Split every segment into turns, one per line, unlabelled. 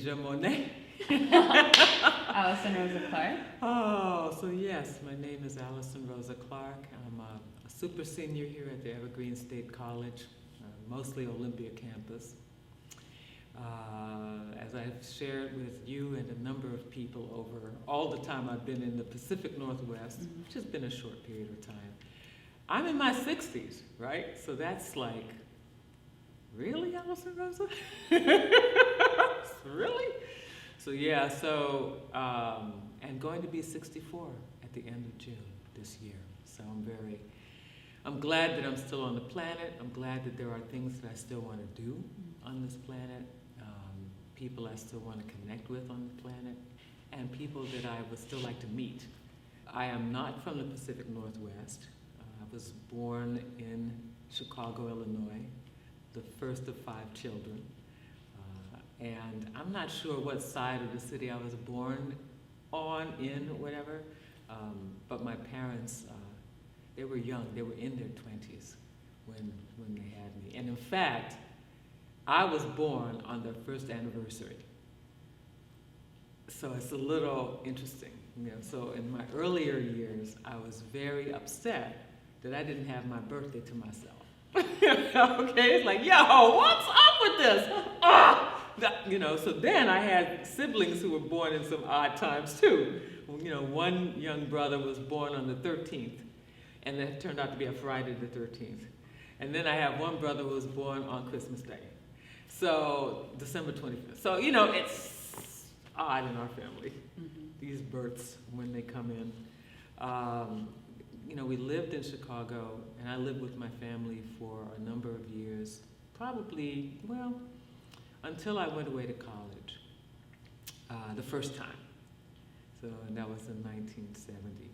Aeja Monet.
Alison Rosa Clark.
Oh, so yes, my name is Alison Rosa Clark. I'm a super senior here at the Evergreen State College, mostly Olympia campus. As I've shared with you and a number of people over all the time I've been in the Pacific Northwest, which has been a short period of time, I'm in my 60s, right? So that's like, really, Alison Rosa? Really? So yeah, and going to be 64 at the end of June this year. So I'm glad that I'm still on the planet. I'm glad that there are things that I still want to do on this planet, people I still want to connect with on the planet, and people that I would still like to meet. I am not from the Pacific Northwest. I was born in Chicago, Illinois, the first of 5 children. And I'm not sure what side of the city I was born on, in, whatever, but my parents, they were young. They were in their 20s when they had me. And in fact, I was born on their first anniversary. So it's a little interesting. So in my earlier years, I was very upset that I didn't have my birthday to myself. Okay, it's like, yo, what's up with this? So then I had siblings who were born in some odd times too. One young brother was born on the 13th, and that turned out to be a Friday the 13th. And then I have one brother who was born on Christmas Day. So December 25th. So, it's odd in our family, these births when they come in. We lived in Chicago, and I lived with my family for a number of years, probably, until I went away to college, the first time. And that was in 1970.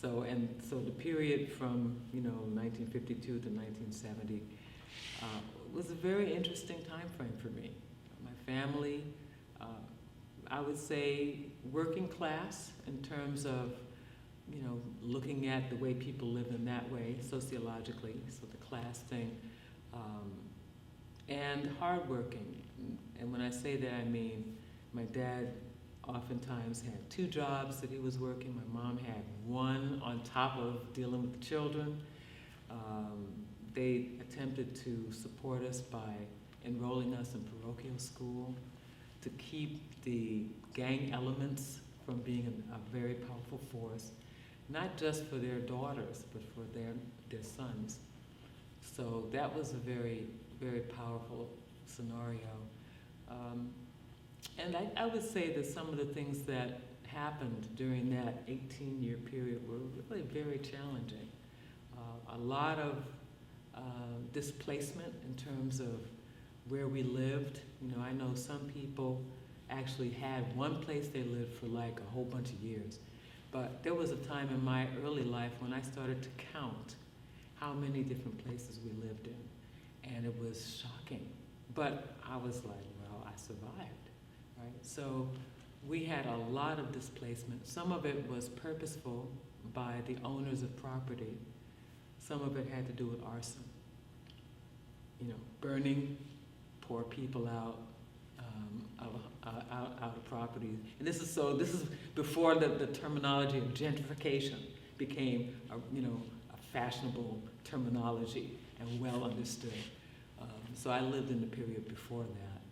So the period from, 1952 to 1970 was a very interesting time frame for me. My family, I would say working class in terms of, looking at the way people live in that way, sociologically, so the class thing, and hardworking. And when I say that, I mean my dad oftentimes had 2 jobs that he was working. My mom had 1 on top of dealing with the children. They attempted to support us by enrolling us in parochial school to keep the gang elements from being a very powerful force, not just for their daughters, but for their sons. So that was a very, very powerful scenario. And I would say that some of the things that happened during that 18-year period were really very challenging. A lot of displacement in terms of where we lived. I know some people actually had one place they lived for like a whole bunch of years. But there was a time in my early life when I started to count how many different places we lived in. And it was shocking. But I was like, well, I survived, right? So we had a lot of displacement. Some of it was purposeful by the owners of property. Some of it had to do with arson. Burning poor people out of property. And this is before the terminology of gentrification became a fashionable terminology and well understood. So I lived in the period before that.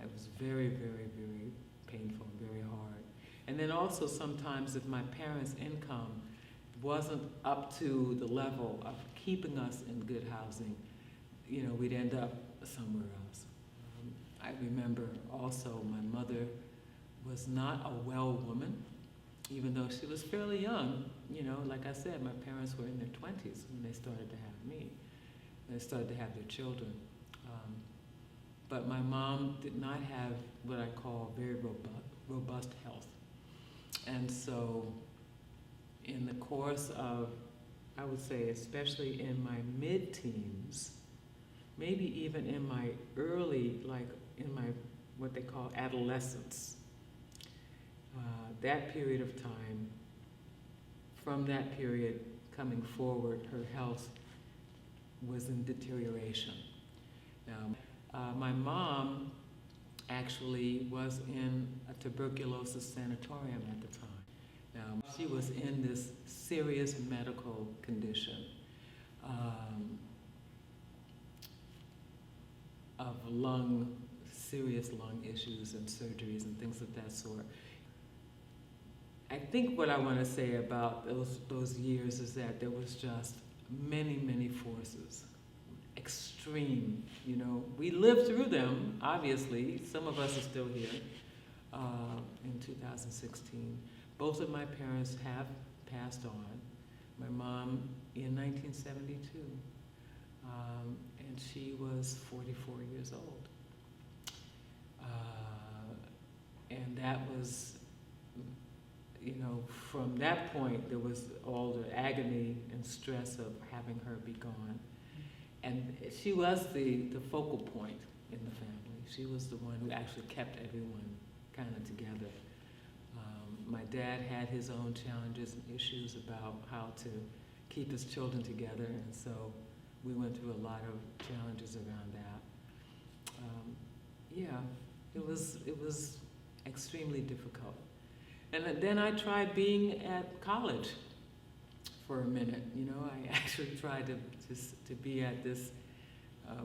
It was very, very, very painful and very hard. And then also sometimes if my parents' income wasn't up to the level of keeping us in good housing, we'd end up somewhere else. I remember also my mother was not a well woman, even though she was fairly young. Like I said, my parents were in their 20s when they started to have me. They started to have their children. But my mom did not have what I call very robust health. And so in the course of, I would say, especially in my mid-teens, maybe even in my early, in my what they call adolescence, that period of time, from that period coming forward, her health was in deterioration. Now, my mom actually was in a tuberculosis sanatorium at the time. Now, she was in this serious medical condition of serious lung issues and surgeries and things of that sort. I think what I want to say about those years is that there was just many forces, extreme, you know. We lived through them, obviously. Some of us are still here in 2016. Both of my parents have passed on. My mom in 1972, and she was 44 years old. And that was, you know, from that point, there was all the agony and stress of having her be gone. And she was the focal point in the family. She was the one who actually kept everyone kind of together. My dad had his own challenges and issues about how to keep his children together, and so we went through a lot of challenges around that. Yeah, it was extremely difficult. And then I tried being at college for a minute. You know, I actually tried to be at this,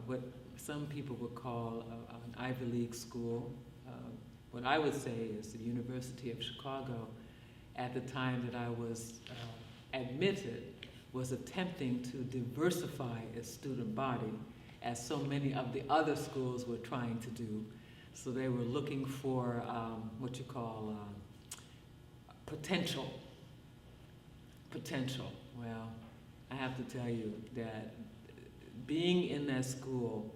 what some people would call an Ivy League school. What I would say is the University of Chicago, at the time that I was admitted, was attempting to diversify its student body, as so many of the other schools were trying to do. So they were looking for what you call potential. Potential. Well, I have to tell you that being in that school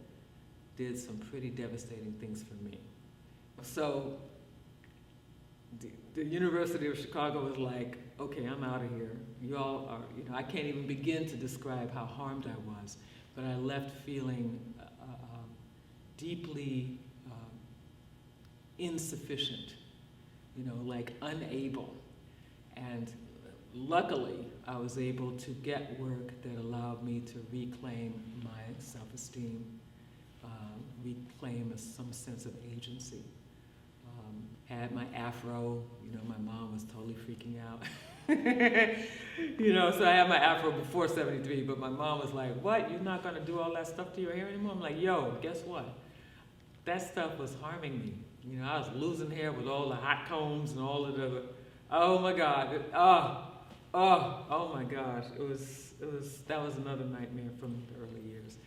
did some pretty devastating things for me. So the University of Chicago was like, okay, I'm out of here. You all are, you know, I can't even begin to describe how harmed I was, but I left feeling deeply insufficient, you know, like unable. And luckily, I was able to get work that allowed me to reclaim my self-esteem, reclaim some sense of agency. Had my afro, you know, my mom was totally freaking out. You know, so I had my afro before 73, but my mom was like, what, you're not gonna do all that stuff to your hair anymore? I'm like, yo, guess what? That stuff was harming me. You know, I was losing hair with all the hot combs and all of the, oh my God, oh my gosh. That was another nightmare from the early years.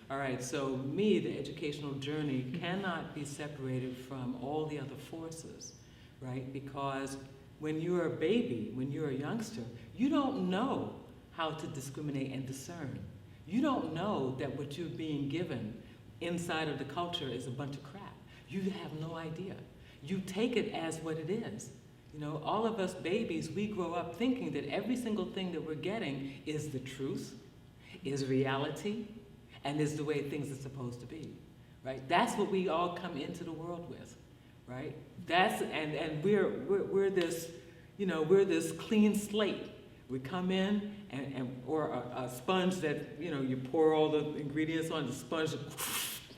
All right, so me, the educational journey cannot be separated from all the other forces, right? Because when you're a baby, when you're a youngster, you don't know how to discriminate and discern. You don't know that what you're being given inside of the culture is a bunch of crap. You have no idea. You take it as what it is. You know, all of us babies, we grow up thinking that every single thing that we're getting is the truth, is reality, and is the way things are supposed to be, right? That's what we all come into the world with, right? And we're this, you know, we're this clean slate. We come in or a sponge that, you know, you pour all the ingredients on, the sponge,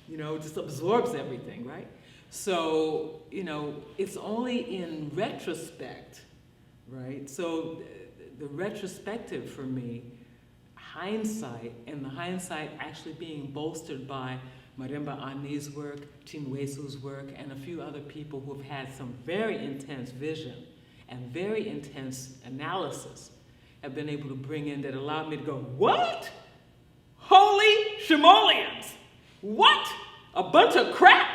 you know, just absorbs everything, right? So, you know, it's only in retrospect, right? So the retrospective for me, hindsight, and the hindsight actually being bolstered by Marimba Ani's work, Chinwesu's work, and a few other people who have had some very intense vision and very intense analysis, have been able to bring in that allowed me to go, what? Holy shimolians! What? A bunch of crap?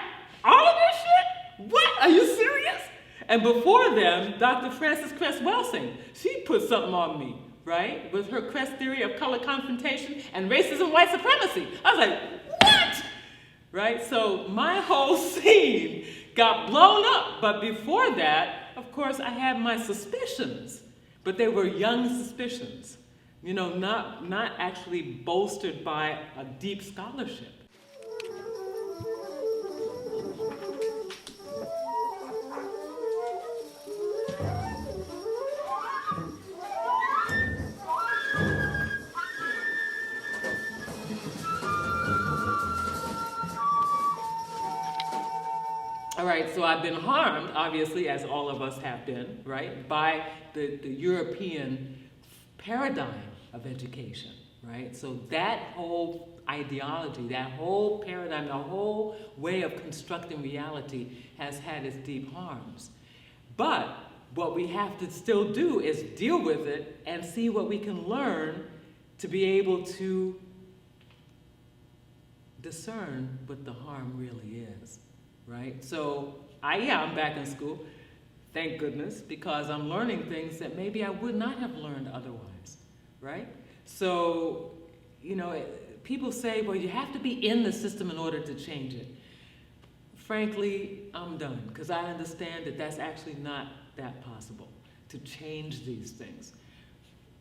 All of this shit? What? Are you serious? And before them, Dr. Frances Cress Welsing, she put something on me, right? With her Cress theory of color confrontation and racism, white supremacy. I was like, what? Right? So my whole scene got blown up. But before that, of course, I had my suspicions. But they were young suspicions, you know, not actually bolstered by a deep scholarship. All right, so I've been harmed, obviously, as all of us have been, right, by the European paradigm of education, right? So that whole ideology, that whole paradigm, the whole way of constructing reality has had its deep harms. But what we have to still do is deal with it and see what we can learn to be able to discern what the harm really is, right? So I'm back in school, thank goodness, because I'm learning things that maybe I would not have learned otherwise, right? So, people say, well, you have to be in the system in order to change it. Frankly, I'm done, because I understand that that's actually not that possible, to change these things.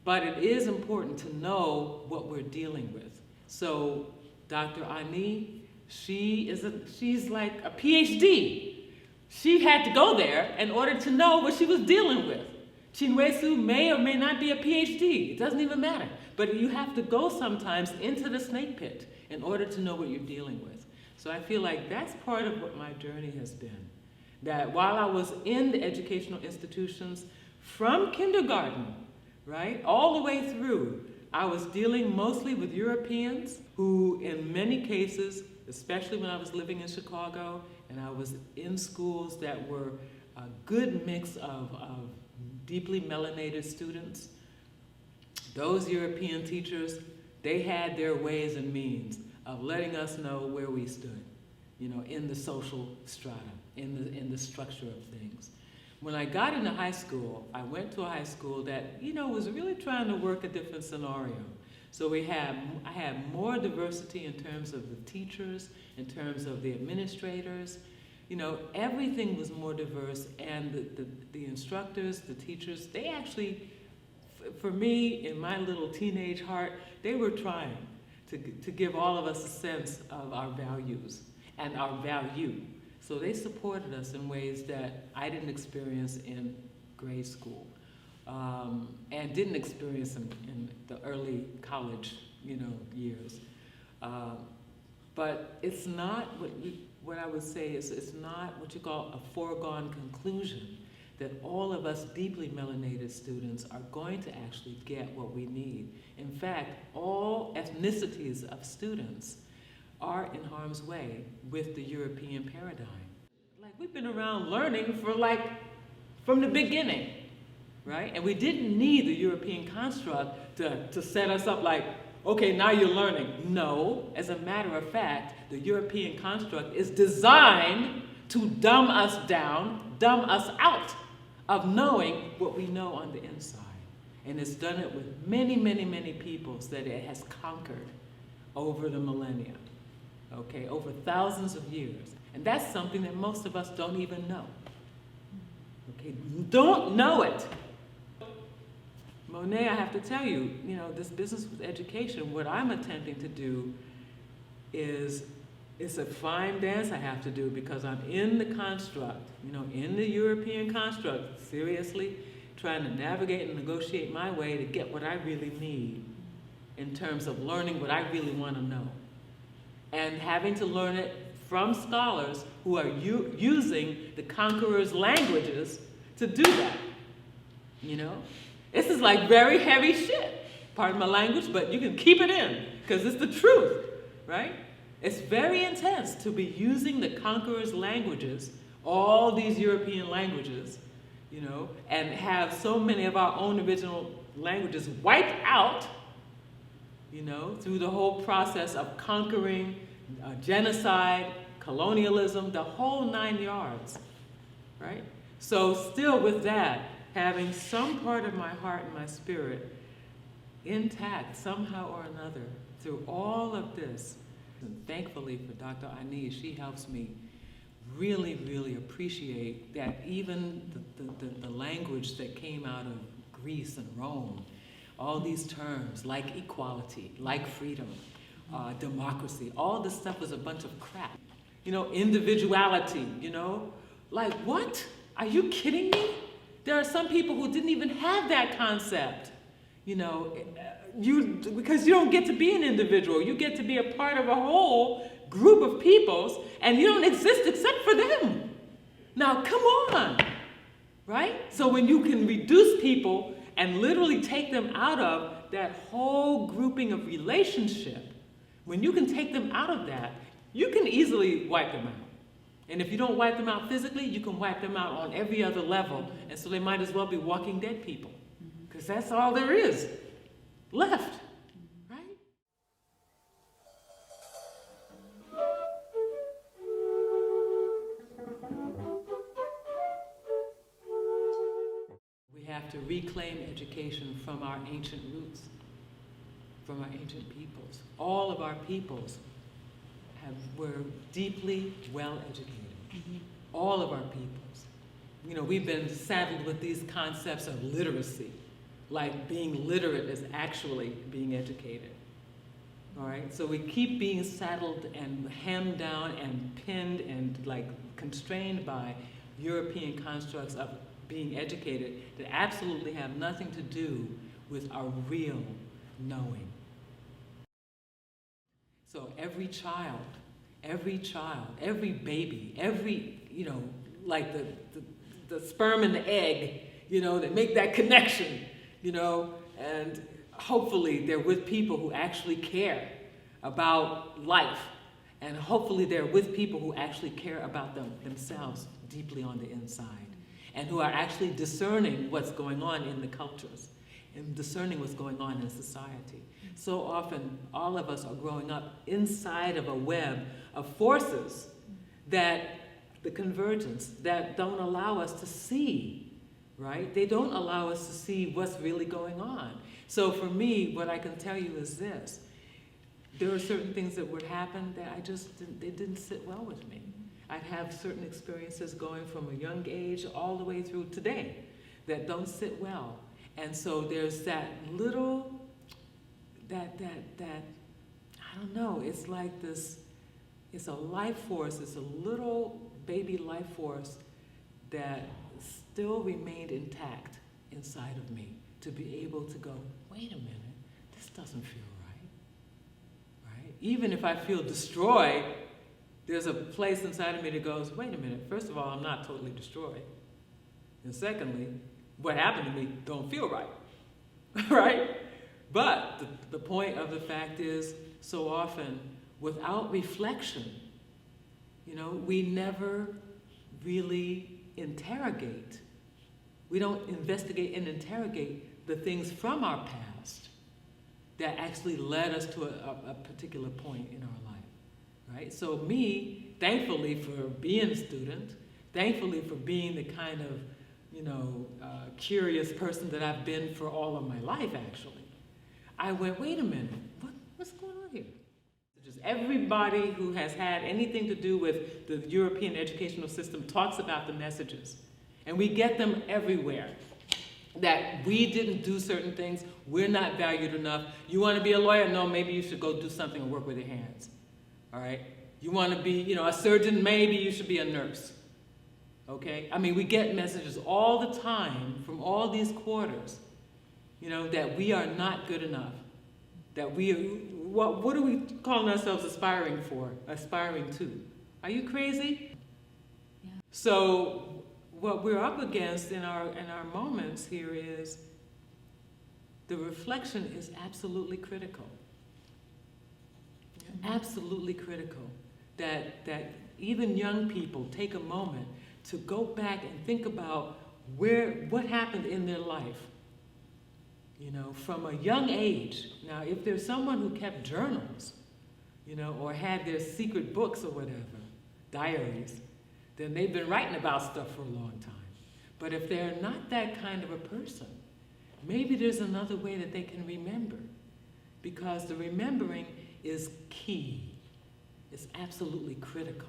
But it is important to know what we're dealing with. So Dr. Ani, she's like a PhD. She had to go there in order to know what she was dealing with. Chinwesu may or may not be a PhD. It doesn't even matter. But you have to go sometimes into the snake pit in order to know what you're dealing with. So I feel like that's part of what my journey has been. That while I was in the educational institutions, from kindergarten, right, all the way through, I was dealing mostly with Europeans who, in many cases, especially when I was living in Chicago, and I was in schools that were a good mix of deeply melinated students, those European teachers, they had their ways and means of letting us know where we stood, in the social strata, in the structure of things. When I got into high school, I went to a high school that, was really trying to work a different scenario. So I had more diversity in terms of the teachers, in terms of the administrators. Everything was more diverse, and the instructors, the teachers, they actually, for me, in my little teenage heart, they were trying to give all of us a sense of our values and our value. So they supported us in ways that I didn't experience in grade school, and didn't experience in the early college, years. But it's not what I would say is it's not what you call a foregone conclusion that all of us deeply melanated students are going to actually get what we need. In fact, all ethnicities of students are in harm's way with the European paradigm. Like, we've been around learning from the beginning, right? And we didn't need the European construct to set us up like, okay, now you're learning. No, as a matter of fact, the European construct is designed to dumb us down, dumb us out of knowing what we know on the inside. And it's done it with many, many, many peoples that it has conquered over the millennia, okay, over thousands of years. And that's something that most of us don't even know. Okay, don't know it. Monet, I have to tell you, this business with education, what I'm attempting to do is, it's a fine dance I have to do because I'm in the construct, in the European construct, seriously trying to navigate and negotiate my way to get what I really need in terms of learning what I really want to know. And having to learn it from scholars who are using the conqueror's languages to do that, This is like very heavy shit, pardon my language, but you can keep it in, because it's the truth, right? It's very intense to be using the conqueror's languages, all these European languages, and have so many of our own original languages wiped out, through the whole process of conquering, genocide, colonialism, the whole 9 yards, right? So still with that, having some part of my heart and my spirit intact somehow or another through all of this. And thankfully for Dr. Ani, she helps me really, really appreciate that even the language that came out of Greece and Rome, all these terms like equality, like freedom, democracy, all this stuff was a bunch of crap. Individuality, like what? Are you kidding me? There are some people who didn't even have that concept, because you don't get to be an individual. You get to be a part of a whole group of peoples, and you don't exist except for them. Now, come on, right? So when you can reduce people and literally take them out of that whole grouping of relationship, when you can take them out of that, you can easily wipe them out. And if you don't wipe them out physically, you can wipe them out on every other level. And so they might as well be walking dead people. Because that's all there is left, right? We have to reclaim education from our ancient roots, from our ancient peoples. All of our peoples were deeply well educated. All of our peoples. You know, we've been saddled with these concepts of literacy, like being literate is actually being educated. All right, so we keep being saddled and hemmed down and pinned and like constrained by European constructs of being educated that absolutely have nothing to do with our real knowing. So every child, every baby, every, you know, like the sperm and the egg, you know, that make that connection, you know, and hopefully they're with people who actually care about life, and hopefully they're with people who actually care about themselves deeply on the inside, and who are actually discerning what's going on in the cultures and discerning what's going on in society. So often, all of us are growing up inside of a web of forces that, the convergence, that don't allow us to see, right? They don't allow us to see what's really going on. So for me, what I can tell you is this. There are certain things that would happen that they didn't sit well with me. I'd have certain experiences going from a young age all the way through today that don't sit well. And so there's that little, that I don't know, it's like this, it's a life force, it's a little baby life force that still remained intact inside of me to be able to go, wait a minute, this doesn't feel right, right? Even if I feel destroyed, there's a place inside of me that goes, wait a minute, first of all, I'm not totally destroyed. And secondly, what happened to me don't feel right, right? But the point of the fact is, so often, without reflection, you know, we never really interrogate. We don't investigate and interrogate the things from our past that actually led us to a particular point in our life, right? So me, thankfully for being a student, thankfully for being the kind of, you know, curious person that I've been for all of my life, actually, I went, wait a minute, what's going on here? Just everybody who has had anything to do with the European educational system talks about the messages. And we get them everywhere. That we didn't do certain things, we're not valued enough. You want to be a lawyer? No, maybe you should go do something and work with your hands. All right? You want to be, you know, a surgeon? Maybe you should be a nurse. Okay? I mean, we get messages all the time from all these quarters, you know, that we are not good enough. That what are we calling ourselves aspiring for, aspiring to? Are you crazy? Yeah. So what we're up against in our moments here is the reflection is absolutely critical. Absolutely critical. That even young people take a moment to go back and think about what happened in their life. You know, from a young age. Now, if there's someone who kept journals, you know, or had their secret books or whatever, diaries, then they've been writing about stuff for a long time. But if they're not that kind of a person, maybe there's another way that they can remember. Because the remembering is key. It's absolutely critical.